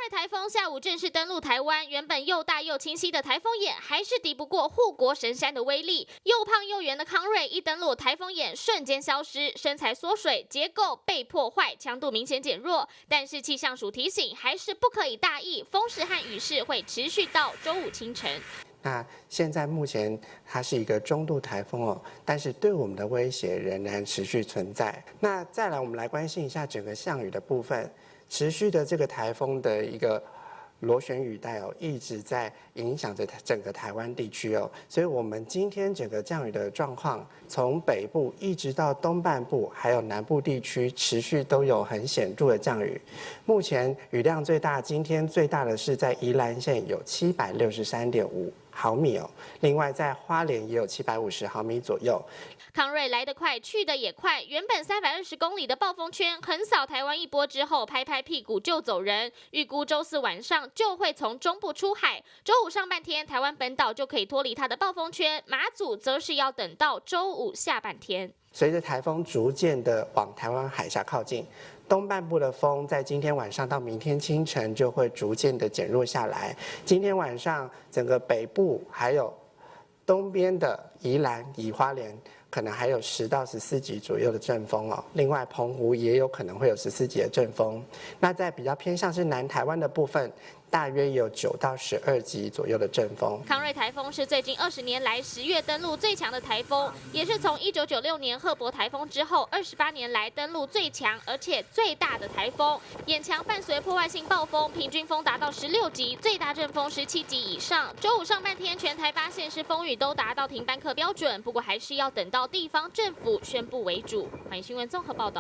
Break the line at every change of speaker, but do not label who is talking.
瑞台风下午正式登陆台湾，原本又大又清晰的台风眼，还是敌不过护国神山的威力。又胖又圆的康瑞一登陆，台风眼瞬间消失，身材缩水，结构被破坏，强度明显减弱。但是气象署提醒，还是不可以大意，风势和雨势会持续到周五清晨。
那现在目前它是一个中度台风哦，但是对我们的威胁仍然持续存在。那再来，我们来关心一下整个降雨的部分，持续的这个台风的一个螺旋雨带哦，一直在影响着整个台湾地区哦，所以我们今天整个降雨的状况，从北部一直到东半部，还有南部地区，持续都有很显著的降雨。目前雨量最大，今天最大的是在宜兰县有763.5毫米哦，另外在花莲也有750毫米左右。
康瑞来得快，去得也快。原本320公里的暴风圈横扫台湾一波之后，拍拍屁股就走人。预估周四晚上就会从中部出海，周五上半天台湾本岛就可以脱离它的暴风圈，马祖则是要等到周五下半天。
随着台风逐渐的往台湾海峡靠近，东半部的风在今天晚上到明天清晨就会逐渐的减弱下来。今天晚上整个北部还有东边的宜兰、以花莲，可能还有10到14级左右的阵风哦。另外，澎湖也有可能会有14级的阵风。那在比较偏向是南台湾的部分，大约有9到12级左右的阵风。
康瑞台风是最近20年来10月登陆最强的台风，也是从1996年赫伯台风之后28年来登陆最强而且最大的台风。眼强伴随破坏性暴风，平均风达到16级，最大阵风17级以上。周五上半天，全台8县市风雨都达到停班课标准，不过还是要等到地方政府宣布为主。欢迎新闻综合报道。